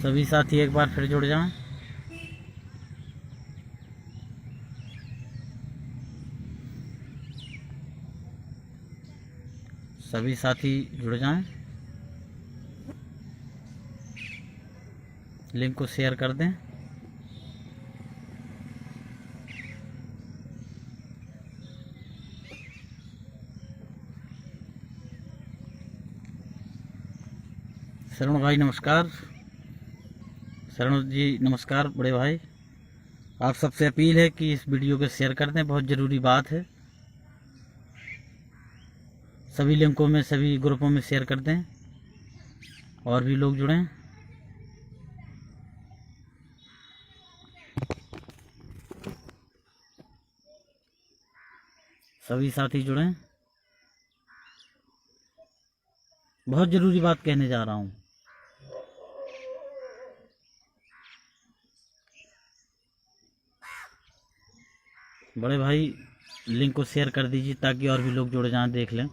सभी साथी एक बार फिर जुड़ जाएं। सभी साथी जुड़ जाएं। लिंक को शेयर कर दें। शरण भाई नमस्कार। शरण जी नमस्कार बड़े भाई। आप सबसे अपील है कि इस वीडियो को शेयर कर दें, बहुत ज़रूरी बात है। सभी लिंकों में, सभी ग्रुपों में शेयर कर दें और भी लोग जुड़ें। सभी साथी जुड़ें। बहुत ज़रूरी बात कहने जा रहा हूँ। बड़े भाई लिंक को शेयर कर दीजिए ताकि और भी लोग जुड़ जाएं, देख लें।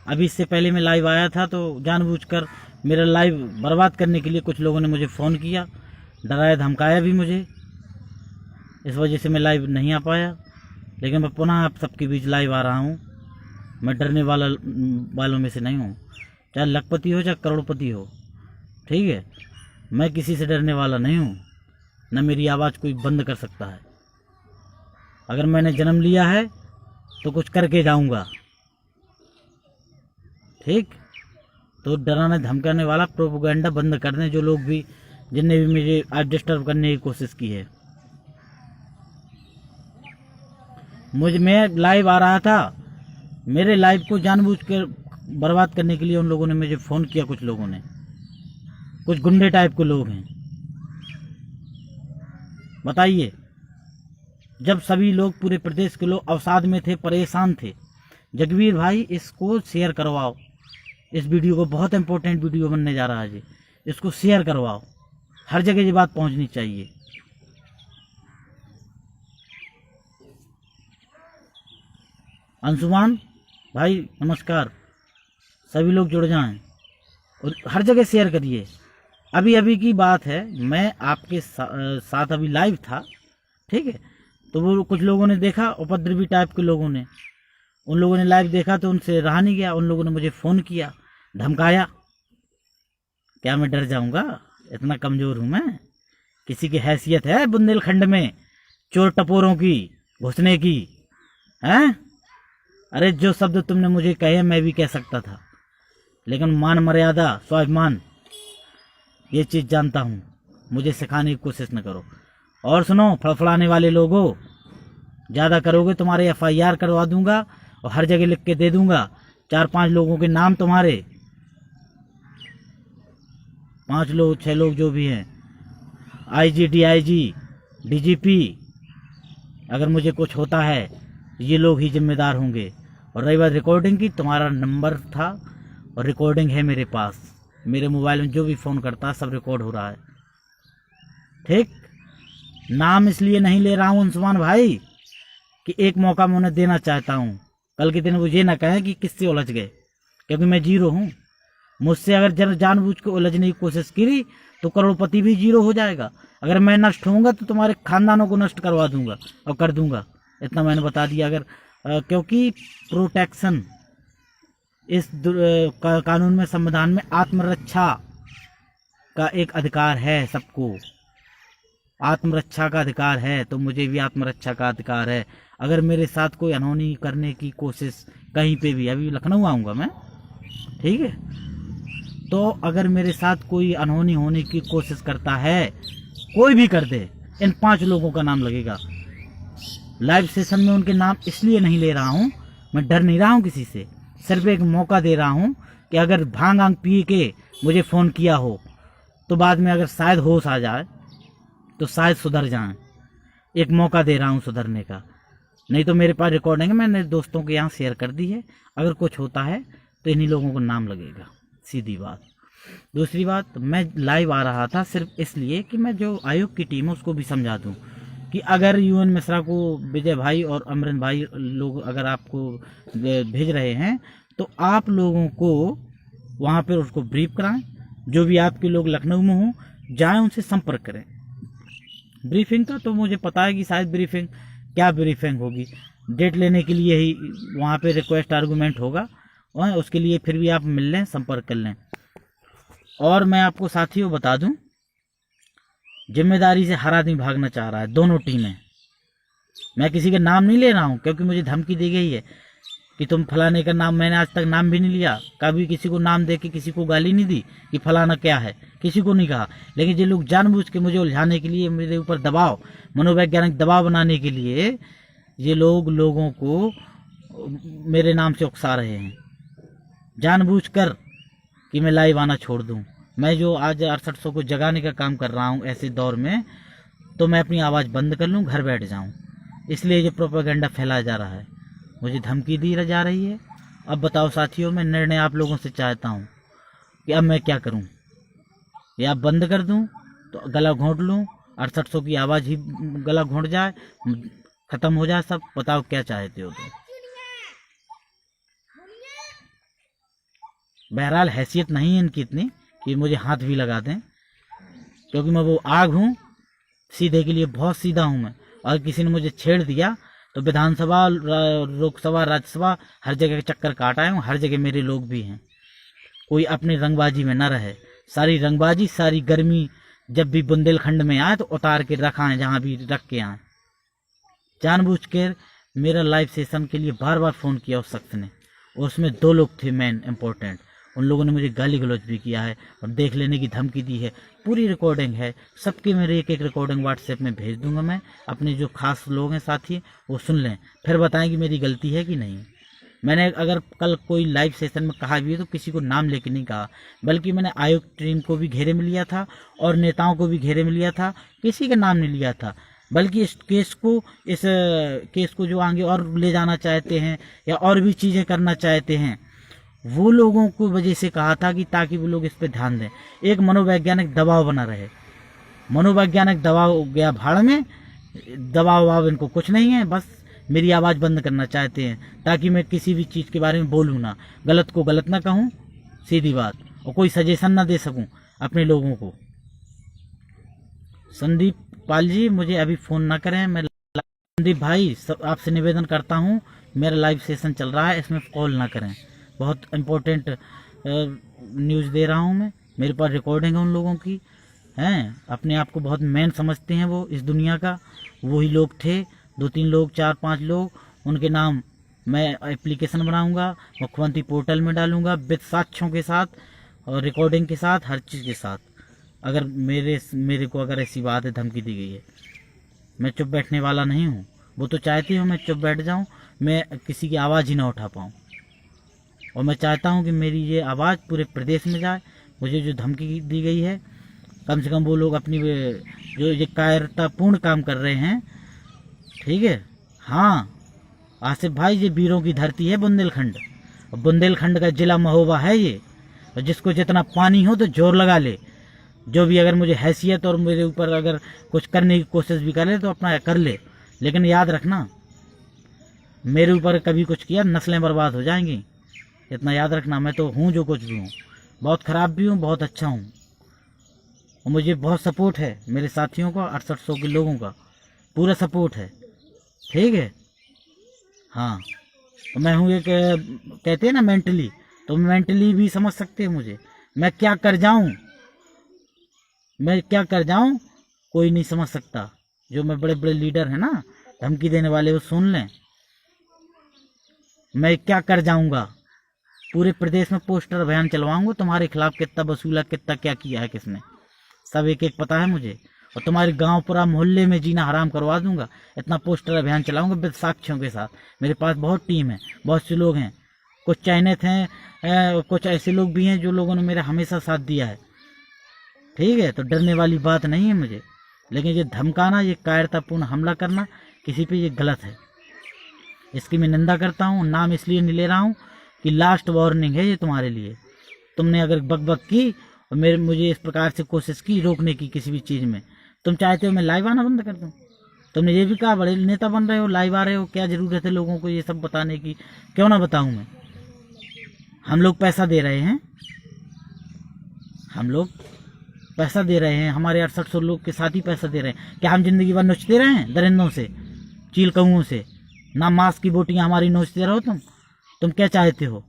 अभी इससे पहले मैं लाइव आया था तो जानबूझकर मेरा लाइव बर्बाद करने के लिए कुछ लोगों ने मुझे फ़ोन किया, डराया धमकाया भी मुझे। इस वजह से मैं लाइव नहीं आ पाया, लेकिन मैं पुनः आप सबके बीच लाइव आ रहा हूँ। मैं डरने वालों में से नहीं हूँ, चाहे लखपति हो चाहे करोड़पति हो, ठीक है। मैं किसी से डरने वाला नहीं हूँ, न मेरी आवाज़ कोई बंद कर सकता है। अगर मैंने जन्म लिया है तो कुछ करके जाऊंगा, ठीक। तो डराने धमकाने वाला प्रोपेगेंडा बंद कर दें, जो लोग भी, जिनने भी मुझे आज डिस्टर्ब करने की कोशिश की है। मैं लाइव आ रहा था, मेरे लाइव को जानबूझकर बर्बाद करने के लिए उन लोगों ने मुझे फ़ोन किया। कुछ लोगों ने, कुछ गुंडे टाइप के लोग हैं। बताइए, जब सभी लोग, पूरे प्रदेश के लोग अवसाद में थे, परेशान थे। जगवीर भाई इसको शेयर करवाओ, इस वीडियो को, बहुत इंपॉर्टेंट वीडियो बनने जा रहा है जी। इसको शेयर करवाओ, हर जगह ये बात पहुंचनी चाहिए। अंशुमान भाई नमस्कार। सभी लोग जुड़ जाएं और हर जगह शेयर करिए। अभी अभी की बात है, मैं आपके साथ अभी लाइव था, ठीक है। तो वो कुछ लोगों ने देखा, उपद्रवी टाइप के लोगों ने, उन लोगों ने लाइव देखा तो उनसे रहा नहीं गया। उन लोगों ने मुझे फ़ोन किया, धमकाया। क्या मैं डर जाऊंगा? इतना कमज़ोर हूँ मैं? किसी की हैसियत है बुंदेलखंड में चोर टपोरों की घुसने की? हैं? अरे जो शब्द तुमने मुझे कहे मैं भी कह सकता था, लेकिन मान मर्यादा, स्वाभिमान, ये चीज़ जानता हूँ। मुझे सिखाने की कोशिश न करो। और सुनो, फड़फड़ाने वाले लोगों, ज़्यादा करोगे तुम्हारे FIR करवा दूंगा और हर जगह लिख के दे दूंगा। 4-5 लोगों के नाम तुम्हारे, 5 लोग 6 लोग जो भी हैं, IG DIG DGP, अगर मुझे कुछ होता है ये लोग ही जिम्मेदार होंगे। और रही बात रिकॉर्डिंग की, तुम्हारा नंबर था और रिकॉर्डिंग है मेरे पास। मेरे मोबाइल में जो भी फ़ोन करता है सब रिकॉर्ड हो रहा है, ठीक। नाम इसलिए नहीं ले रहा हूँ अंशुमान भाई कि एक मौका मैं उन्हें देना चाहता हूँ। कल के दिन वो ये ना कहें कि किससे उलझ गए, क्योंकि मैं जीरो हूँ। मुझसे अगर जानबूझ के उलझने की कोशिश की तो करोड़पति भी जीरो हो जाएगा। अगर मैं नष्ट होऊंगा तो तुम्हारे खानदानों को नष्ट करवा दूंगा और कर दूंगा, इतना मैंने बता दिया। अगर क्योंकि प्रोटेक्शन इस कानून में, संविधान में आत्मरक्षा का एक अधिकार है सबको। आत्मरक्षा का अधिकार है, तो मुझे भी आत्मरक्षा का अधिकार है। अगर मेरे साथ कोई अनहोनी करने की कोशिश कहीं पे भी, अभी लखनऊ आऊँगा मैं, ठीक है, तो अगर मेरे साथ कोई अनहोनी होने की कोशिश करता है, कोई भी कर दे, इन 5 लोगों का नाम लगेगा। लाइव सेशन में उनके नाम इसलिए नहीं ले रहा हूँ, मैं डर नहीं रहा हूँ किसी से, सिर्फ एक मौका दे रहा हूँ कि अगर भांग आंग पी के मुझे फ़ोन किया हो तो बाद में अगर शायद होश आ जाए तो शायद सुधर जाएं। एक मौका दे रहा हूँ सुधरने का। नहीं तो मेरे पास रिकॉर्डिंग है, मैंने दोस्तों के यहाँ शेयर कर दी है। अगर कुछ होता है तो इन्हीं लोगों को नाम लगेगा, सीधी बात। दूसरी बात, मैं लाइव आ रहा था सिर्फ इसलिए कि मैं जो आयोग की टीम है उसको भी समझा दूं कि अगर UN मिश्रा को विजय भाई और अमरिंदर भाई लोग अगर आपको भेज रहे हैं तो आप लोगों को वहाँ पर उसको ब्रीफ कराएं। जो भी आपके लोग लखनऊ में हों, जाएं, उनसे संपर्क करें। ब्रीफिंग का तो मुझे पता है कि शायद ब्रीफिंग, क्या ब्रीफिंग होगी, डेट लेने के लिए ही वहाँ पे रिक्वेस्ट आर्गूमेंट होगा, और उसके लिए फिर भी आप मिल लें, संपर्क कर लें। और मैं आपको साथियों बता दूं, जिम्मेदारी से हर आदमी भागना चाह रहा है, दोनों टीमें। मैं किसी का नाम नहीं ले रहा हूँ, क्योंकि मुझे धमकी दी गई है कि तुम फलाने का नाम, मैंने आज तक नाम भी नहीं लिया, कभी किसी को नाम दे के किसी को गाली नहीं दी कि फलाना क्या है, किसी को नहीं कहा। लेकिन जो लोग जानबूझ के मुझे उलझाने के लिए, मेरे ऊपर दबाव, मनोवैज्ञानिक दबाव बनाने के लिए, ये लोग लोगों को मेरे नाम से उकसा रहे हैं जानबूझकर कि मैं लाइव आना छोड़ दूं। मैं जो आज 6800 को जगाने का काम कर रहा हूं ऐसे दौर में, तो मैं अपनी आवाज़ बंद कर लूं, घर बैठ जाऊं। इसलिए ये प्रोपेगेंडा फैलाया जा रहा है, मुझे धमकी दी जा रही है। अब बताओ साथियों, मैं निर्णय आप लोगों से चाहता हूं कि अब मैं क्या करूं, या बंद कर दूं तो गला घोंट लूं, 6800 की आवाज़ ही गला घोंट जाए, खत्म हो जाए सब। बताओ क्या चाहते हो तुम। बहरहाल हैसियत नहीं है इनकी इतनी कि मुझे हाथ भी लगा दें, क्योंकि मैं वो आग हूँ, सीधे के लिए बहुत सीधा हूँ मैं। और किसी ने मुझे छेड़ दिया तो विधानसभा, लोकसभा, राज्यसभा, हर जगह चक्कर काट आया हूँ, हर जगह मेरे लोग भी हैं। कोई अपनी रंगबाजी में न रहे, सारी रंगबाजी, सारी गर्मी जब भी बुंदेलखंड में आए तो उतार के रखा है, जहाँ भी रख के आए। जानबूझ कर मेरा लाइव सेशन के लिए बार बार फ़ोन किया उस शख्स ने, और उसमें 2 लोग थे मेन इम्पोर्टेंट। उन लोगों ने मुझे गाली गलौज भी किया है और देख लेने की धमकी दी है। पूरी रिकॉर्डिंग है सबकी, मेरे एक रिकॉर्डिंग व्हाट्सएप में भेज दूंगा मैं। अपने जो खास लोग हैं साथी, वो सुन लें, फिर बताएं कि मेरी गलती है कि नहीं। मैंने अगर कल कोई लाइव सेशन में कहा भी है तो किसी को नाम लेके नहीं कहा, बल्कि मैंने आयोग टीम को भी घेरे में लिया था और नेताओं को भी घेरे में लिया था, किसी का नाम नहीं लिया था। बल्कि इस केस को जो आगे और ले जाना चाहते हैं या और भी चीज़ें करना चाहते हैं, वो लोगों को वजह से कहा था कि ताकि वो लोग इस पे ध्यान दें। एक मनोवैज्ञानिक दबाव बना रहे, मनोवैज्ञानिक दबाव गया भाड़ में, दबाव इनको कुछ नहीं है, बस मेरी आवाज़ बंद करना चाहते हैं ताकि मैं किसी भी चीज़ के बारे में बोलूँ ना, गलत को गलत ना कहूँ, सीधी बात, और कोई सजेशन ना दे सकूँ अपने लोगों को। संदीप पाल जी, मुझे अभी फ़ोन ना करें। मैं संदीप भाई आपसे निवेदन करता हूँ, मेरा लाइव सेशन चल रहा है, इसमें कॉल ना करें। बहुत इम्पोर्टेंट न्यूज़ दे रहा हूँ मैं, मेरे पास रिकॉर्डिंग है उन लोगों की, हैं अपने आप को बहुत मैन समझते हैं वो इस दुनिया का। वही लोग थे, 2-3 लोग, 4-5 लोग, उनके नाम मैं एप्लीकेशन बनाऊंगा, मुख्यमंत्री पोर्टल में डालूंगा, विद साक्ष्यों के साथ और रिकॉर्डिंग के साथ, हर चीज़ के साथ। अगर मेरे को अगर ऐसी बात है, धमकी दी गई है, मैं चुप बैठने वाला नहीं हूँ। वो तो चाहती हूँ मैं चुप बैठ जाऊँ, मैं किसी की आवाज़ ही ना उठा पाऊँ, और मैं चाहता हूँ कि मेरी ये आवाज़ पूरे प्रदेश में जाए। मुझे जो धमकी दी गई है, कम से कम वो लोग अपनी जो ये कायरतापूर्ण काम कर रहे हैं, ठीक है। हाँ आसिफ भाई, ये वीरों की धरती है बुंदेलखंड, और बुंदेलखंड का जिला महोबा है ये, और जिसको जितना पानी हो तो जोर लगा ले। जो भी अगर मुझे हैसियत और मेरे ऊपर अगर कुछ करने की कोशिश भी करे तो अपना कर ले, लेकिन याद रखना, मेरे ऊपर कभी कुछ किया नस्लें बर्बाद हो जाएंगी, इतना याद रखना। मैं तो हूँ जो कुछ भी हूँ, बहुत ख़राब भी हूँ, बहुत अच्छा हूँ, और मुझे बहुत सपोर्ट है मेरे साथियों का, 6800 के लोगों का पूरा सपोर्ट है, ठीक है। हाँ, तो मैं हूँ एक, कहते हैं ना मेंटली, तो मेंटली भी समझ सकते हैं मुझे, मैं क्या कर जाऊँ, मैं क्या कर जाऊँ, कोई नहीं समझ सकता। जो मैं बड़े बड़े लीडर हैं ना धमकी देने वाले, वो सुन लें, मैं क्या कर जाऊँगा। पूरे प्रदेश में पोस्टर अभियान चलवाऊंगा तुम्हारे खिलाफ, कितना वसूला, कितना क्या किया है किसने, सब एक एक पता है मुझे, और तुम्हारे गांव पूरा मोहल्ले में जीना हराम करवा दूंगा। इतना पोस्टर अभियान चलाऊंगा विद साक्ष्यों के साथ। मेरे पास बहुत टीम है, बहुत से लोग हैं, कुछ चयनित हैं, कुछ ऐसे लोग भी हैं जो लोगों ने मेरा हमेशा साथ दिया है, ठीक है। तो डरने वाली बात नहीं है मुझे, लेकिन ये धमकाना, ये कायरतापूर्ण हमला करना किसी पे, ये गलत है, इसकी मैं निंदा करता हूँ। नाम इसलिए नहीं ले रहा हूँ कि लास्ट वार्निंग है ये तुम्हारे लिए। तुमने अगर बकबक की और मुझे इस प्रकार से कोशिश की रोकने की किसी भी चीज़ में, तुम चाहते हो मैं लाइव आना बंद कर दूँ। तुमने ये भी कहा बड़े नेता बन रहे हो, लाइव आ रहे हो, क्या ज़रूरत है लोगों को ये सब बताने की, क्यों ना बताऊँ मैं। हम लोग पैसा दे रहे हैं, हम लोग पैसा दे रहे हैं, हमारे 6800 लोग के साथ ही पैसा दे रहे हैं। क्या हम जिंदगी भर नोचते रहे हैं दरिंदों से, चील कौओं से? ना मांस की बोटियां हमारी नोचते रहो तुम क्या चाहते हो?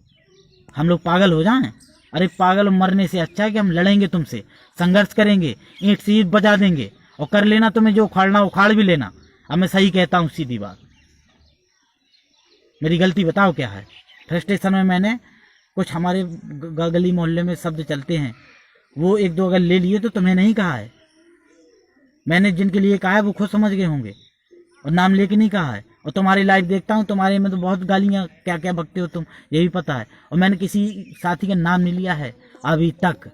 हम लोग पागल हो जाएं? अरे पागल मरने से अच्छा है कि हम लड़ेंगे तुमसे, संघर्ष करेंगे, ईंट से ईंट बजा देंगे, और कर लेना तुम्हें जो उखाड़ना उखाड़ भी लेना। अब मैं सही कहता हूँ, सीधी बात। मेरी गलती बताओ क्या है? फ्रस्ट्रेशन में मैंने कुछ हमारे गली मोहल्ले में शब्द चलते हैं, वो एक दो अगर ले लिए तो तुम्हें नहीं कहा है। मैंने जिनके लिए कहा है वो खुद समझ गए होंगे, और नाम लेके नहीं कहा है। और तुम्हारी लाइव देखता हूँ, तुम्हारे में तो बहुत गालियाँ क्या क्या बकते हो तुम, ये भी पता है। और मैंने किसी साथी का नाम नहीं लिया है अभी तक,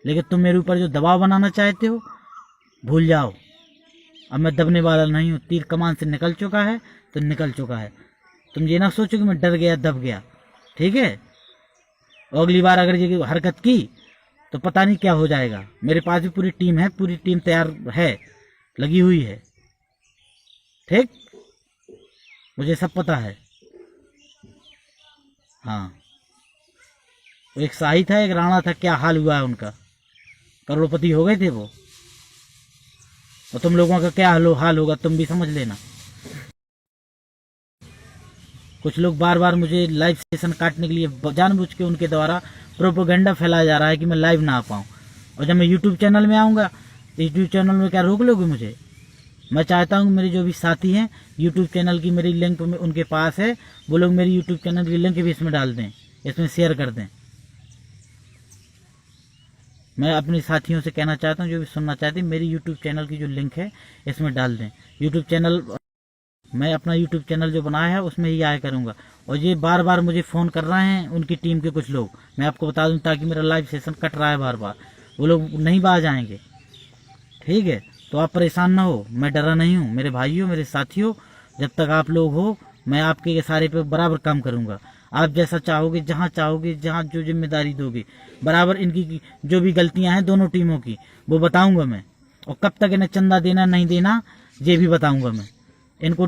लेकिन तुम मेरे ऊपर जो दबाव बनाना चाहते हो भूल जाओ। अब मैं दबने वाला नहीं हूँ। तीर कमान से निकल चुका है तो निकल चुका है। तुम ये ना सोचो कि मैं डर गया दब गया, ठीक है? और अगली बार अगर ये हरकत की तो पता नहीं क्या हो जाएगा। मेरे पास भी पूरी टीम है, पूरी टीम तैयार है, लगी हुई है, ठीक? मुझे सब पता है। हाँ, तो एक शाही था, एक राणा था, क्या हाल हुआ है उनका, करोड़पति हो गए थे वो। और तुम लोगों का क्या हाल होगा तुम भी समझ लेना। कुछ लोग बार बार मुझे लाइव सेशन काटने के लिए जानबूझ के उनके द्वारा प्रोपेगेंडा फैलाया जा रहा है कि मैं लाइव ना आ पाऊँ। और जब मैं यूट्यूब चैनल में आऊँगा तो यूट्यूब चैनल में क्या रोक लोगे मुझे? मैं चाहता हूँ मेरे जो भी साथी हैं यूट्यूब चैनल की मेरी लिंक उनके पास है, वो लोग मेरी यूट्यूब चैनल की लिंक भी इसमें डाल दें, इसमें शेयर कर दें। मैं अपने साथियों से कहना चाहता हूँ, जो भी सुनना चाहते हैं, मेरी यूट्यूब चैनल की जो लिंक है इसमें डाल दें। यूट्यूब चैनल, मैं अपना यूट्यूब चैनल जो बनाया है उसमें ही आया करूँगा। और ये बार बार मुझे फ़ोन कर रहे हैं उनकी टीम के कुछ लोग, मैं आपको बता दूँ, ताकि मेरा लाइव सेशन कट रहा है बार बार, वो लोग नहीं बाज आएंगे, ठीक है? तो आप परेशान ना हो, मैं डरा नहीं हूँ। मेरे भाइयों, मेरे साथियों, जब तक आप लोग हो मैं आपके सारे पे बराबर काम करूँगा। आप जैसा चाहोगे, जहाँ चाहोगे, जहाँ जो जिम्मेदारी दोगे, बराबर इनकी जो भी गलतियाँ हैं दोनों टीमों की वो बताऊँगा मैं। और कब तक इन्हें चंदा देना नहीं देना ये भी बताऊँगा मैं। इनको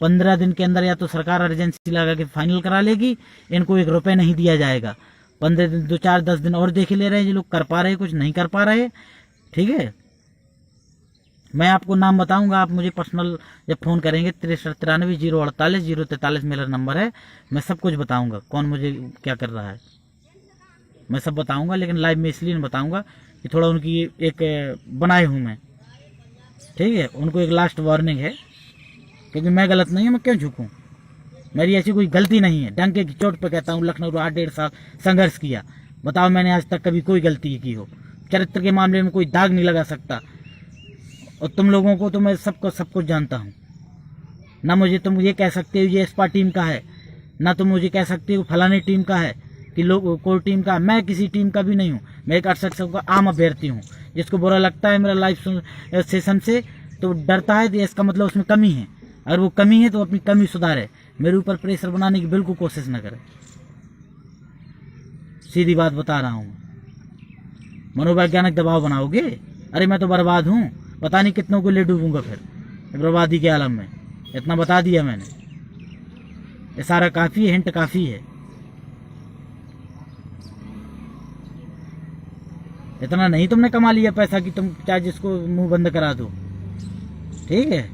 15 दिन के अंदर या तो सरकार अर्जेंसी लगा के फाइनल करा लेगी, इनको 1 रुपये नहीं दिया जाएगा। 15 दिन, 2, 4, 10 दिन और देख ले रहे हैं ये लोग, कर पा रहे, कुछ नहीं कर पा रहे, ठीक है? मैं आपको नाम बताऊंगा, आप मुझे पर्सनल जब फ़ोन करेंगे 63 048 043 मेरा नंबर है, मैं सब कुछ बताऊंगा, कौन मुझे क्या कर रहा है मैं सब बताऊंगा। लेकिन लाइव में इसलिए नहीं बताऊंगा कि थोड़ा उनकी एक बनाए हूँ मैं, ठीक है? उनको एक लास्ट वार्निंग है, क्योंकि मैं गलत नहीं हूँ, मैं क्यों झुकूँ? मेरी ऐसी कोई गलती नहीं है। डंके की चोट पर कहता हूँ, लखनऊ 8-1.5 साल संघर्ष किया, बताओ मैंने आज तक कभी कोई गलती की हो? चरित्र के मामले में कोई दाग नहीं लगा सकता। और तुम लोगों को तो मैं सब कुछ जानता हूँ ना। मुझे तुम ये कह सकते हो ये एस्पा टीम का है, ना तुम मुझे कह सकते हो फलाने टीम का है कि लोग कोई टीम का। मैं किसी टीम का भी नहीं हूँ, मैं एक 68 का आम अभ्यर्थी हूँ। जिसको बुरा लगता है मेरा लाइव सेशन से तो डरता है, तो इसका मतलब उसमें कमी है। अगर वो कमी है तो अपनी कमी सुधारे, मेरे ऊपर प्रेशर बनाने की बिल्कुल कोशिश न करे। सीधी बात बता रहा हूँ। मनोवैज्ञानिक दबाव बनाओगे, अरे मैं तो बर्बाद हूँ, पता नहीं कितनों को ले डूबूंगा फिर बर्बादी के आलम में। इतना बता दिया मैंने, ये सारा काफी है, हिंट काफी है। इतना नहीं तुमने कमा लिया पैसा कि तुम चाहे जिसको मुंह बंद करा दो, ठीक है?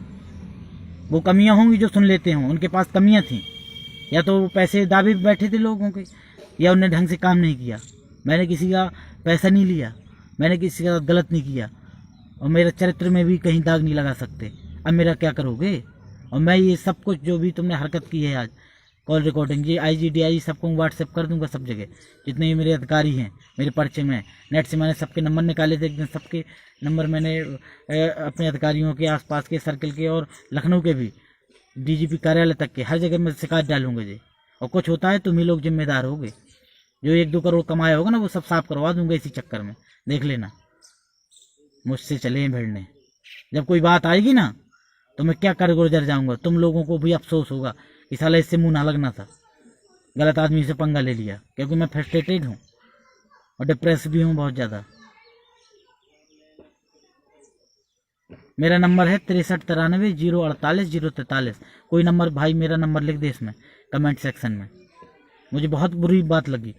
वो कमियां होंगी जो सुन लेते हों, उनके पास कमियां थी, या तो वो पैसे दाबे बैठे थे लोगों के, या उन्हें ढंग से काम नहीं किया। मैंने किसी का पैसा नहीं लिया, मैंने किसी का गलत नहीं किया, और मेरे चरित्र में भी कहीं दाग नहीं लगा सकते। अब मेरा क्या करोगे? और मैं ये सब कुछ जो भी तुमने हरकत की है आज, कॉल रिकॉर्डिंग, ये IG DIG सबको व्हाट्सएप कर दूंगा सब जगह, जितने भी मेरे अधिकारी हैं मेरे पर्चे में। नेट से मैंने सबके नंबर निकाले थे एक दिन, सबके नंबर मैंने अपने अधिकारियों के, आसपास के सर्कल के, और लखनऊ के भी, DGP कार्यालय तक के, हर जगह मैं शिकायत डालूंगा जी। और कुछ होता है तुम ही लोग जिम्मेदार होगे। जो 1-2 करोड़ कमाया होगा ना, वो सब साफ करवा दूंगा इसी चक्कर में, देख लेना। मुझसे चले भिड़ने, जब कोई बात आएगी ना तो मैं क्या कर गुजर जाऊंगा। तुम लोगों को भी अफसोस होगा कि साला इससे मुंह ना लगना था, गलत आदमी से पंगा ले लिया। क्योंकि मैं फ्रस्ट्रेटेड हूँ और डिप्रेस भी हूँ बहुत ज़्यादा। मेरा नंबर है 63 048 043। कोई नंबर भाई मेरा नंबर लिख दे इसमें कमेंट सेक्शन में। मुझे बहुत बुरी बात लगी,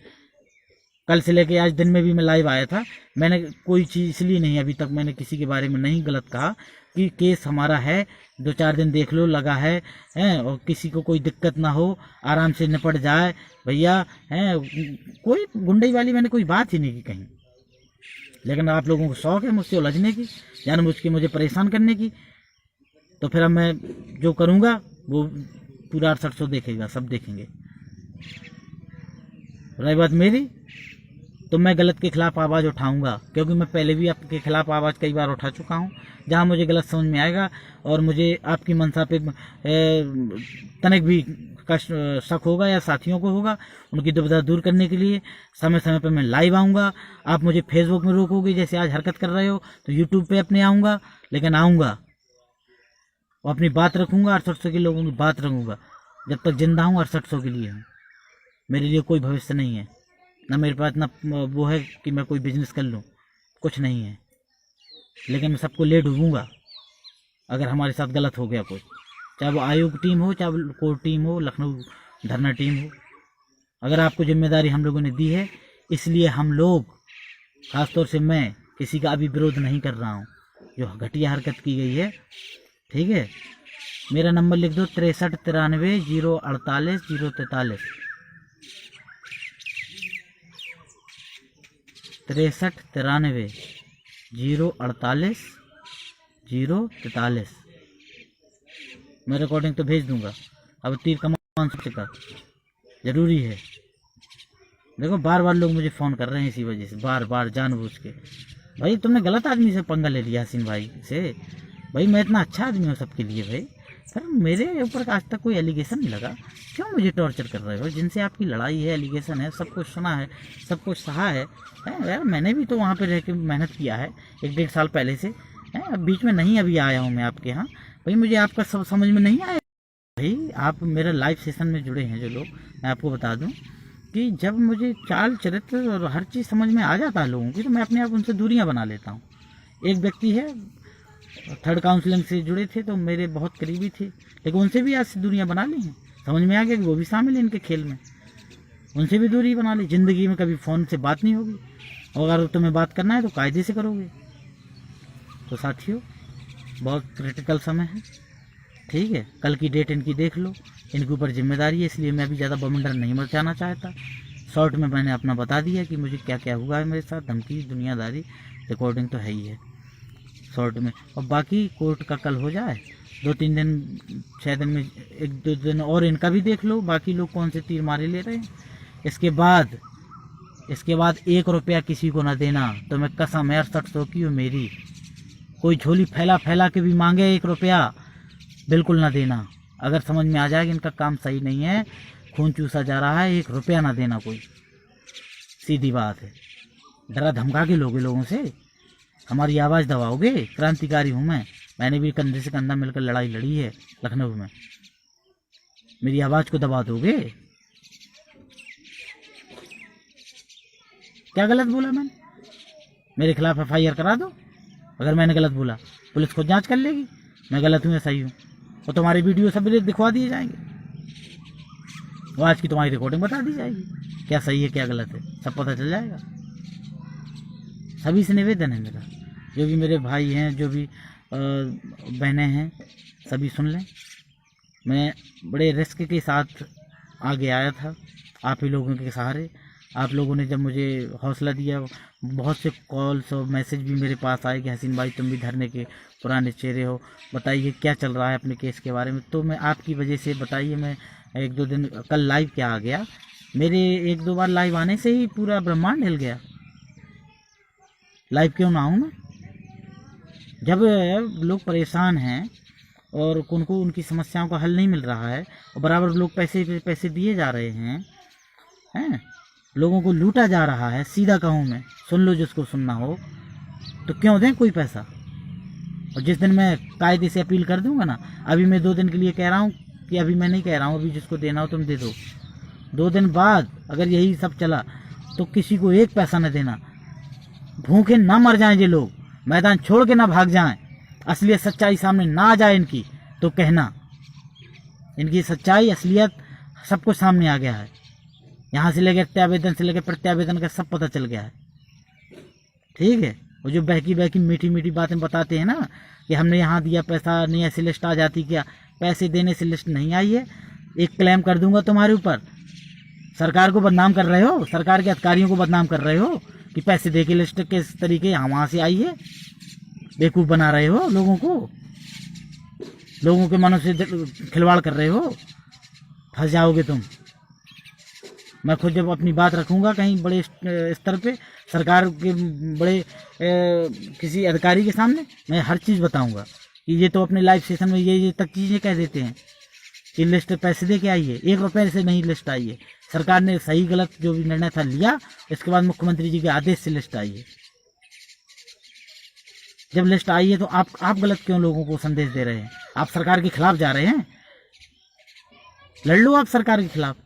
कल से लेके आज दिन में भी मैं लाइव आया था। मैंने कोई चीज़ इसलिए नहीं, अभी तक मैंने किसी के बारे में नहीं गलत कहा कि केस हमारा है, 2-4 दिन देख लो, लगा है और किसी को कोई दिक्कत ना हो, आराम से निपट जाए भैया है। कोई गुंडई वाली मैंने कोई बात ही नहीं की कहीं। लेकिन आप लोगों को शौक है मुझसे उलझने की, जानबूझ के मुझे परेशान करने की, तो फिर अब मैं जो करूँगा वो पूरा 6800 देखेगा, सब देखेंगे। रही बात मेरी, तो मैं गलत के खिलाफ आवाज़ उठाऊंगा, क्योंकि मैं पहले भी आपके खिलाफ आवाज़ कई बार उठा चुका हूं। जहां मुझे गलत समझ में आएगा और मुझे आपकी मंशा पे तनिक भी कष्ट शक होगा या साथियों को होगा, उनकी दुविधा दूर करने के लिए समय समय पर मैं लाइव आऊँगा। आप मुझे फेसबुक में रोकोगे जैसे आज हरकत कर रहे हो, तो यूट्यूब पे अपने आऊँगा, लेकिन आऊँगा और अपनी बात रखूँगा, 6800 के लोगों की बात रखूँगा। जब तक जिंदा हूँ 6800 के लिए हूँ, मेरे लिए कोई भविष्य नहीं है, ना मेरे पास ना वो है कि मैं कोई बिजनेस कर लूँ, कुछ नहीं है। लेकिन मैं सबको ले डूबूंगा अगर हमारे साथ गलत हो गया कुछ, चाहे वो आयोग टीम हो, चाहे वो कोर टीम हो, लखनऊ धरना टीम हो। अगर आपको जिम्मेदारी हम लोगों ने दी है, इसलिए हम लोग, खासतौर से मैं, किसी का अभी विरोध नहीं कर रहा हूँ जो घटिया हरकत की गई है, ठीक है। मेरा नंबर लिख दो 63 93 048 043, 63 93 048 043। मैं रिकॉर्डिंग तो भेज दूंगा। अब तीर कमान से का जरूरी है। देखो बार बार लोग मुझे फ़ोन कर रहे हैं इसी वजह से, बार बार जानबूझ के। भाई तुमने गलत आदमी से पंगा ले लिया हसीन भाई से। भाई मैं इतना अच्छा आदमी हूँ सबके लिए भाई, सर मेरे ऊपर आज तक कोई एलिगेशन नहीं लगा, क्यों मुझे टॉर्चर कर रहे हो? जिनसे आपकी लड़ाई है, एलिगेशन है, सब कुछ सुना है, सब कुछ सहा है यार। मैंने भी तो वहाँ पे रह के मेहनत किया है 1-1.5 साल पहले से है। अब बीच में नहीं अभी आया हूँ मैं आपके यहाँ। भाई मुझे आपका सब समझ में नहीं आया। भाई आप मेरा लाइव सेशन में जुड़े हैं जो लोग, मैं आपको बता दूं कि जब मुझे चाल चरित्र और हर चीज़ समझ में आ जाता है लोगों की, तो मैं अपने आप उनसे दूरियां बना लेता हूं। एक व्यक्ति है, थर्ड काउंसलिंग से जुड़े थे तो मेरे बहुत करीबी थे, लेकिन उनसे भी आज से दूरियां बना ली हैं। समझ में आ गया कि वो भी शामिल है इनके खेल में, उनसे भी दूरी बना ली। ज़िंदगी में कभी फ़ोन से बात नहीं होगी, और अगर तुम्हें बात करना है तो कायदे से करोगे। तो साथियों बहुत क्रिटिकल समय है, ठीक है। कल की डेट इनकी देख लो, इनके ऊपर जिम्मेदारी है, इसलिए मैं अभी ज़्यादा बमंडर नहीं मचाना चाहता। शॉर्ट में मैंने अपना बता दिया कि मुझे क्या क्या हुआ है मेरे साथ, धमकी दुनियादारी, रिकॉर्डिंग तो है ही है शॉर्ट में। और बाकी कोर्ट का कल हो जाए, 2-3 दिन 6 दिन में, 1-2 दिन और इनका भी देख लो, बाकी लोग कौन से तीर मारे ले रहे हैं। इसके बाद 1 रुपया किसी को ना देना, तो मैं कसम है 6800 की हो मेरी, कोई झोली फैला फैला के भी मांगे 1 रुपया बिल्कुल ना देना। अगर समझ में आ जाए कि इनका काम सही नहीं है, खून चूसा जा रहा है, 1 रुपया ना देना कोई, सीधी बात है। डरा धमका के लोगे लोगों से, हमारी आवाज़ दबाओगे। क्रांतिकारी हूँ मैंने भी कंधे से कंधा मिलकर लड़ाई लड़ी है लखनऊ में, मेरी आवाज़ को दबा दोगे? क्या गलत बोला मैंने? मेरे खिलाफ FIR करा दो, अगर मैंने गलत बोला पुलिस खुद जांच कर लेगी मैं गलत हूँ या सही हूँ, और तुम्हारी वीडियो सब दिखवा दिए जाएंगे, वो आज की तुम्हारी रिकॉर्डिंग बता दी जाएगी, क्या सही है क्या गलत है सब पता चल जाएगा। सभी से निवेदन है मेरा, जो भी मेरे भाई हैं, जो भी बहनें हैं, सभी सुन लें। मैं बड़े रिस्क के साथ आगे आया था, आप ही लोगों के सहारे। आप लोगों ने जब मुझे हौसला दिया, बहुत से कॉल्स और मैसेज भी मेरे पास आए कि हसीन भाई तुम भी धरने के पुराने चेहरे हो, बताइए क्या चल रहा है अपने केस के बारे में। तो मैं आपकी वजह से बताइए, मैं 1-2 दिन कल लाइव क्या आ गया, मेरे 1-2 बार लाइव आने से ही पूरा ब्रह्मांड हिल गया। लाइव क्यों ना आऊँ मैं? जब लोग परेशान हैं और उनको उनकी समस्याओं का हल नहीं मिल रहा है, और बराबर लोग पैसे दिए जा रहे हैं, लोगों को लूटा जा रहा है, सीधा कहूँ मैं, सुन लो जिसको सुनना हो, तो क्यों दें कोई पैसा? और जिस दिन मैं कायदे से अपील कर दूंगा ना, अभी मैं 2 दिन के लिए कह रहा हूँ कि अभी मैं नहीं कह रहा हूँ, अभी जिसको देना हो तुम दे दो। 2 दिन बाद अगर यही सब चला तो किसी को 1 पैसा न देना, भूखे ना मर जाएं ये लोग, मैदान छोड़ के ना भाग जाएं, असलियत सच्चाई सामने ना आ जाए इनकी, तो कहना इनकी सच्चाई असलियत सब कुछ सामने आ गया है। यहाँ से लेकर अत्यावेदन से लेकर प्रत्यावेदन का सब पता चल गया है। ठीक है, वो जो बहकी बहकी मीठी मीठी बातें बताते हैं ना कि हमने यहाँ दिया पैसा, नहीं ऐसी लिस्ट आ जाती क्या? पैसे देने से लिस्ट नहीं आई है। एक क्लेम कर दूंगा तुम्हारे ऊपर। सरकार को बदनाम कर रहे हो, सरकार के अधिकारियों को बदनाम कर रहे हो कि पैसे दे के लिस्ट किस तरीके यहाँ वहाँ से आई है। बेवकूफ़ बना रहे हो लोगों को, लोगों के मनों से खिलवाड़ कर रहे हो, फंस जाओगे तुम। मैं खुद जब अपनी बात रखूंगा कहीं बड़े स्तर पे, सरकार के बड़े किसी अधिकारी के सामने, मैं हर चीज़ बताऊंगा कि ये तो अपने लाइव सेशन में ये तक चीज़ें कह देते हैं कि लिस्ट पैसे दे के आई है। 1 रुपये से नहीं लिस्ट आई है। सरकार ने सही गलत जो भी निर्णय था लिया, इसके बाद मुख्यमंत्री जी के आदेश से लिस्ट आई है। जब लिस्ट आई है तो आप गलत क्यों लोगों को संदेश दे रहे हैं? आप सरकार के खिलाफ जा रहे हैं। लड़ लो आप सरकार के खिलाफ।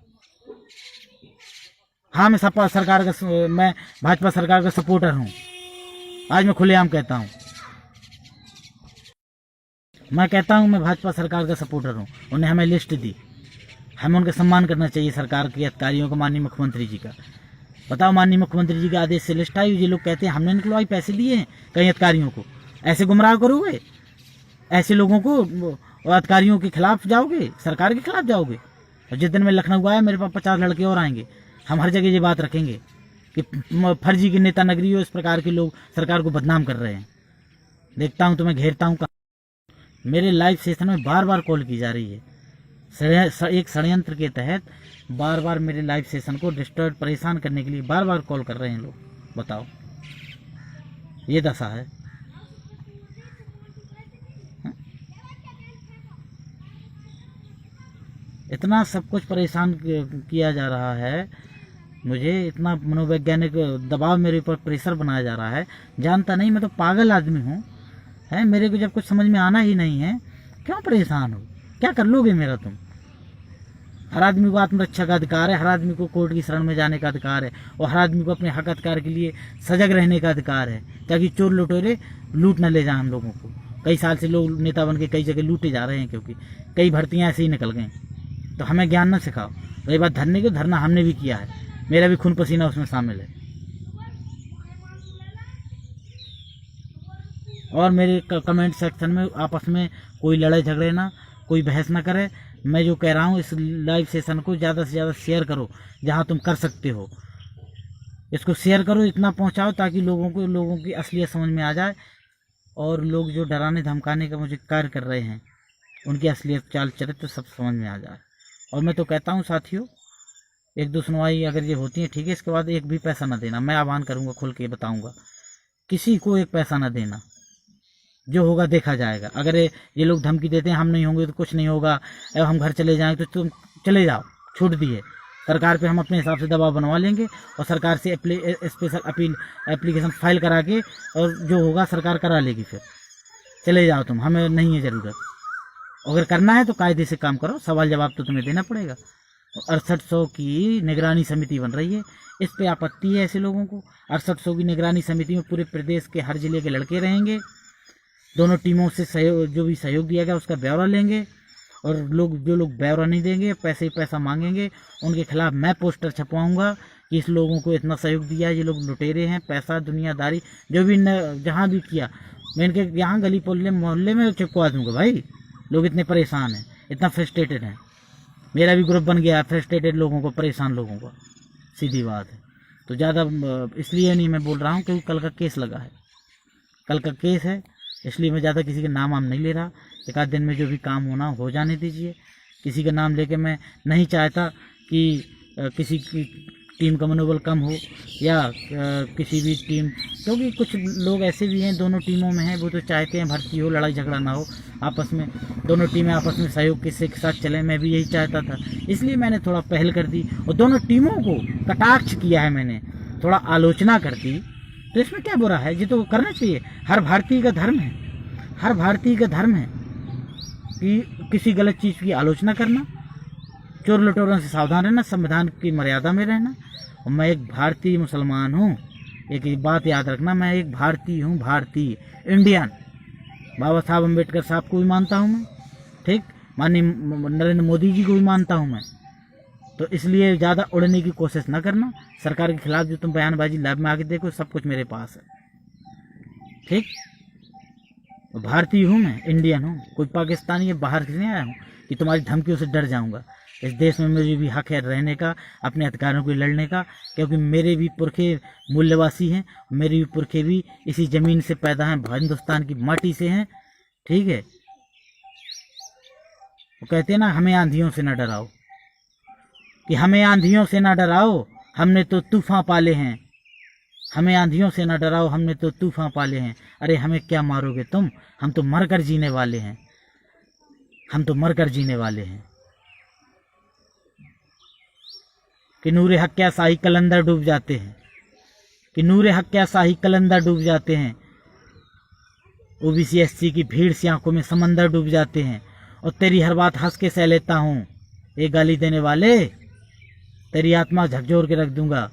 हाँ, मैं भाजपा सरकार का सपोर्टर हूँ। आज मैं खुलेआम कहता हूँ, मैं भाजपा सरकार का सपोर्टर हूँ। उन्हें हमें लिस्ट दी, हमें उनका सम्मान करना चाहिए, सरकार के अधिकारियों का, माननीय मुख्यमंत्री जी का। बताओ, माननीय मुख्यमंत्री जी के आदेश से लिस्ट आई। ये लोग कहते हैं हमने निकलवाई, पैसे दिए हैं कई अधिकारियों को। ऐसे गुमराह करोगे? ऐसे लोगों को, अधिकारियों के खिलाफ जाओगे, सरकार के खिलाफ जाओगे। और जिस दिन मैं लखनऊ आया, मेरे पास 50 लड़के और आएंगे। हम हर जगह ये बात रखेंगे कि फर्जी के नेता नगरी हो, इस प्रकार के लोग सरकार को बदनाम कर रहे हैं। देखता हूँ तुम्हें घेरता हूँ। मेरे लाइव सेशन में बार बार कॉल की जा रही है। एक षड्यंत्र के तहत बार बार मेरे लाइव सेशन को डिस्टर्ब, परेशान करने के लिए बार बार कॉल कर रहे हैं लोग। बताओ, ये दशा है। इतना सब कुछ परेशान किया जा रहा है मुझे, इतना मनोवैज्ञानिक दबाव मेरे ऊपर, प्रेशर बनाया जा रहा है। जानता नहीं, मैं तो पागल आदमी हूँ। है, मेरे को जब कुछ समझ में आना ही नहीं है, क्यों परेशान हो? क्या कर लोगे मेरा तुम? हर आदमी को आत्मरक्षा का अधिकार है, हर आदमी को कोर्ट की शरण में जाने का अधिकार है, और हर आदमी को अपने हक अधिकार के लिए सजग रहने का अधिकार है, ताकि चोर लुटेरे लूट न ले जाए हम लोगों को। कई साल से लोग नेता बन के कई जगह लूटे जा रहे हैं, क्योंकि कई भर्तियाँ ऐसे ही निकल गई। तो हमें ज्ञान न सिखाओ। रही बात धरने की, धरना हमने भी किया है, मेरा भी खून पसीना उसमें शामिल है। और मेरे कमेंट सेक्शन में आपस में कोई लड़ाई झगड़े ना, कोई बहस ना करे। मैं जो कह रहा हूँ, इस लाइव सेशन को ज़्यादा से ज़्यादा शेयर करो, जहाँ तुम कर सकते हो। इसको शेयर करो, इतना पहुँचाओ ताकि लोगों की असलियत समझ में आ जाए, और लोग जो डराने धमकाने का मुझे कार्य कर रहे हैं, उनकी असलियत, चाल चरित्र सब समझ में आ जाए। और मैं तो कहता हूँ साथियों, 1-2 सुनवाई अगर ये होती है ठीक है, इसके बाद एक भी पैसा ना देना। मैं आह्वान करूँगा, खुल के बताऊँगा, किसी को एक पैसा ना देना। जो होगा देखा जाएगा। अगर ये लोग धमकी देते हैं हम नहीं होंगे तो कुछ नहीं होगा, और हम घर चले जाएं, तो तुम चले जाओ, छूट दी है सरकार पे। हम अपने हिसाब से दबाव बनवा लेंगे और सरकार से स्पेशल एप्लीकेशन फाइल करा के, और जो होगा सरकार करा लेगी। फिर चले जाओ तुम, हमें नहीं है ज़रूरत। अगर करना है तो कायदे से काम करो, सवाल जवाब तो तुम्हें देना पड़ेगा। 6800 की निगरानी समिति बन रही है, इस पे आपत्ति है ऐसे लोगों को। 6800 की निगरानी समिति में पूरे प्रदेश के हर जिले के लड़के रहेंगे। दोनों टीमों से जो भी सहयोग दिया गया उसका ब्यौरा लेंगे, और जो लोग ब्यौरा नहीं देंगे, पैसे ही पैसा मांगेंगे, उनके खिलाफ मैं पोस्टर छपवाऊंगा कि इस लोगों को इतना सहयोग दिया, ये लोग लुटेरे हैं, पैसा दुनियादारी जो भी जहाँ भी किया, मैं इनके यहाँ गली मोहल्ले में चिपकवा दूंगा। भाई लोग इतने परेशान हैं, इतना फ्रस्ट्रेटेड हैं। मेरा भी ग्रुप बन गया है फ्रस्ट्रेटेड लोगों को, परेशान लोगों को, सीधी बात है। तो ज़्यादा इसलिए नहीं मैं बोल रहा हूँ क्योंकि कल का केस लगा है, कल का केस है, इसलिए मैं ज़्यादा किसी के नाम नहीं ले रहा। 1 आध दिन में जो भी काम होना हो जाने दीजिए। किसी का नाम लेके मैं नहीं चाहता कि किसी की टीम का मनोबल कम हो, या किसी भी टीम, क्योंकि कुछ लोग ऐसे भी हैं दोनों टीमों में हैं, वो तो चाहते हैं भर्ती हो, लड़ाई झगड़ा ना हो आपस में, दोनों टीमें आपस में सहयोग के साथ चले। मैं भी यही चाहता था, इसलिए मैंने थोड़ा पहल कर दी और दोनों टीमों को कटाक्ष किया है, मैंने थोड़ा आलोचना कर दी। तो इसमें क्या बुरा है? ये तो करना चाहिए। हर भारतीय का धर्म है, हर भारतीय का धर्म है कि किसी गलत चीज़ की आलोचना करना, चोर लुटेरों से सावधान रहना, संविधान की मर्यादा में रहना। और मैं एक भारतीय मुसलमान हूँ, एक बात याद रखना, मैं एक भारतीय हूँ, भारतीय इंडियन। बाबा साहब अम्बेडकर साहब को भी मानता हूँ मैं, ठीक, माननीय नरेंद्र मोदी जी को भी मानता हूँ मैं। तो इसलिए ज़्यादा उड़ने की कोशिश ना करना। सरकार के खिलाफ जो तुम बयानबाजी लैब में आके देखो, सब कुछ मेरे पास है। ठीक, भारतीय हूँ मैं, इंडियन हूँ, कोई पाकिस्तानी या बाहर से नहीं आया हूँ कि तुम्हारी धमकियों से डर जाऊँगा। इस देश में मुझे भी हक है रहने का, अपने अधिकारों को लड़ने का, क्योंकि मेरे भी पुरखे मूल्यवासी हैं, मेरे भी पुरखे भी इसी ज़मीन से पैदा हैं, हिंदुस्तान की माटी से हैं। ठीक है, वो कहते हैं ना, हमें आंधियों से न डराओ, कि हमें आंधियों से न डराओ, हमने तो तूफान पाले हैं। हमें आंधियों से न डराओ, हमने तो तूफान पाले हैं। अरे हमें क्या मारोगे तुम, हम तो मरकर जीने वाले हैं, हम तो मरकर जीने वाले हैं। कि नूरे हक क्या शाही कलंदर डूब जाते हैं, कि नूरे हक क्या शाही कलंदर डूब जाते हैं। ओबीसी एससी की भीड़ सी आंखों में समंदर डूब जाते हैं। और तेरी हर बात हंस के सह लेता हूँ, ये गाली देने वाले, तेरी आत्मा झकझोर के रख दूंगा।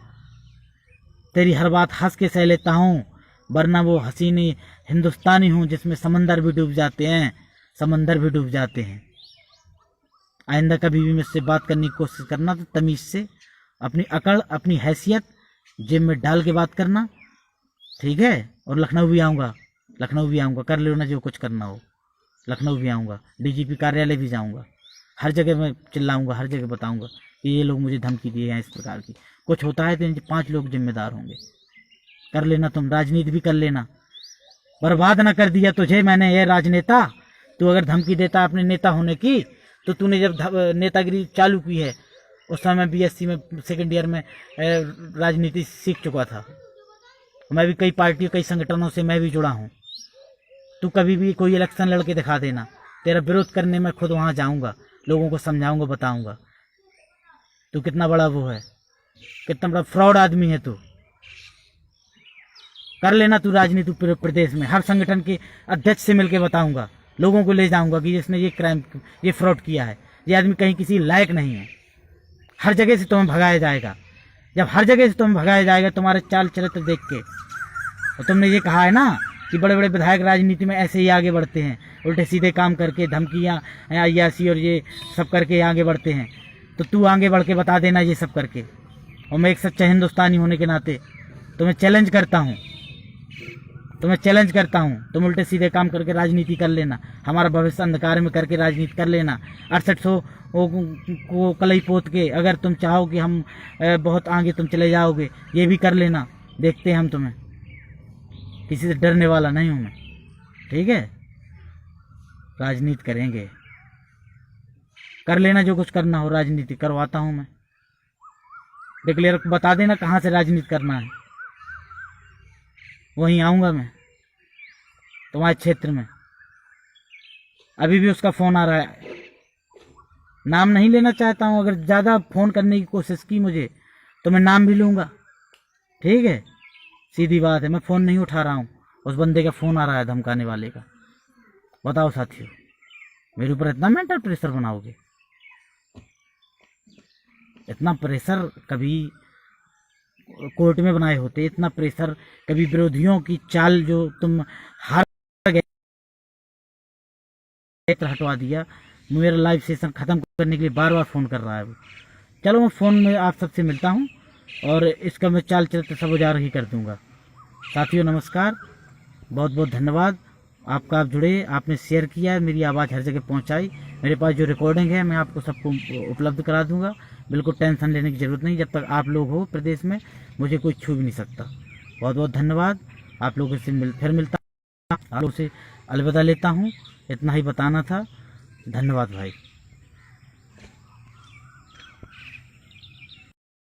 तेरी हर बात हंस के सह लेता हूँ, वरना वो हसीनी हिंदुस्तानी हूँ जिसमें समंदर भी डूब जाते हैं, समंदर भी डूब जाते हैं। आइंदा कभी भी मुझसे बात करने की कोशिश करना तो तमीज से, अपनी अकड़, अपनी हैसियत जेब में डाल के बात करना। ठीक है, और लखनऊ भी आऊँगा, लखनऊ भी आऊँगा, कर लो ना जो कुछ करना हो। लखनऊ भी आऊँगा, डीजीपी कार्यालय भी जाऊँगा, हर जगह मैं चिल्लाऊँगा, हर जगह बताऊँगा कि ये लोग मुझे धमकी दिए हैं इस प्रकार की। कुछ होता है तो इनके 5 लोग जिम्मेदार होंगे। कर लेना, तुम राजनीति भी कर लेना। बर्बाद ना कर दिया तुझे मैंने ये राजनेता। तू अगर धमकी देता अपने नेता होने की, तो तूने जब नेतागिरी चालू की है उस समय बीएससी में सेकंड ईयर में राजनीति सीख चुका था। मैं भी कई पार्टियों, कई संगठनों से मैं भी जुड़ा हूँ। तू कभी भी कोई इलेक्शन लड़के दिखा देना, तेरा विरोध करने में खुद वहाँ जाऊँगा, लोगों को समझाऊँगा, बताऊँगा तू कितना बड़ा वो है, कितना बड़ा फ्रॉड आदमी है तू। कर लेना तू राजनीति प्रदेश में, हर संगठन के अध्यक्ष से मिलकर बताऊंगा, लोगों को ले जाऊंगा कि जिसने ये क्राइम, ये फ्रॉड किया है, ये आदमी कहीं किसी लायक नहीं है। हर जगह से तुम्हें भगाया जाएगा। जब हर जगह से तुम्हें भगाया जाएगा तुम्हारे चाल चरित्र देख के, और तुमने ये कहा है ना कि बड़े बड़े विधायक राजनीति में ऐसे ही आगे बढ़ते हैं, उल्टे सीधे काम करके, धमकियाँ, अय्यासी और ये सब करके आगे बढ़ते हैं। तो तू आगे बढ़ के बता देना ये सब करके। और मैं एक सच्चा हिंदुस्तानी होने के नाते तुम्हें चैलेंज करता हूँ, तुम्हें चैलेंज करता हूँ, तुम उल्टे सीधे काम करके राजनीति कर लेना, हमारा भविष्य अंधकार में करके राजनीति कर लेना। 6800 को कलई पोत के अगर तुम चाहो कि हम बहुत आगे तुम चले जाओगे, ये भी कर लेना। देखते हैं हम तुम्हें, किसी से डरने वाला नहीं हूँ मैं। ठीक है, राजनीति करेंगे, कर लेना जो कुछ करना हो, राजनीति करवाता हूँ मैं। डिक्लेयर बता देना कहाँ से राजनीति करना है, वहीं आऊँगा मैं तुम्हारे क्षेत्र में। अभी भी उसका फ़ोन आ रहा है, नाम नहीं लेना चाहता हूँ। अगर ज़्यादा फ़ोन करने की कोशिश की मुझे तो मैं नाम भी लूँगा। ठीक है, सीधी बात है, मैं फ़ोन नहीं उठा रहा हूँ। उस बंदे का फ़ोन आ रहा है, धमकाने वाले का। बताओ साथियों, मेरे ऊपर इतना मेंटल प्रेशर बनाओगे? इतना प्रेशर कभी कोर्ट में बनाए होते, इतना प्रेशर कभी विरोधियों की चाल जो तुम हार गए हटवा दिया। मेरा लाइव सेशन ख़त्म करने के लिए बार बार फ़ोन कर रहा है वो। चलो मैं फ़ोन में आप सबसे मिलता हूँ और इसका मैं चाल चलते सब उजागर ही कर दूँगा। साथियों नमस्कार, बहुत बहुत धन्यवाद आपका। आप जुड़े, आपने शेयर किया, मेरी आवाज़ हर जगह पहुँचाई। मेरे पास जो रिकॉर्डिंग है मैं आपको सबको उपलब्ध करा दूँगा। बिल्कुल टेंशन लेने की ज़रूरत नहीं, जब तक आप लोग हो प्रदेश में मुझे कोई छू भी नहीं सकता। बहुत बहुत धन्यवाद। आप लोगों से फिर मिलता, आप लोगों से अलविदा लेता हूँ। इतना ही बताना था। धन्यवाद भाई।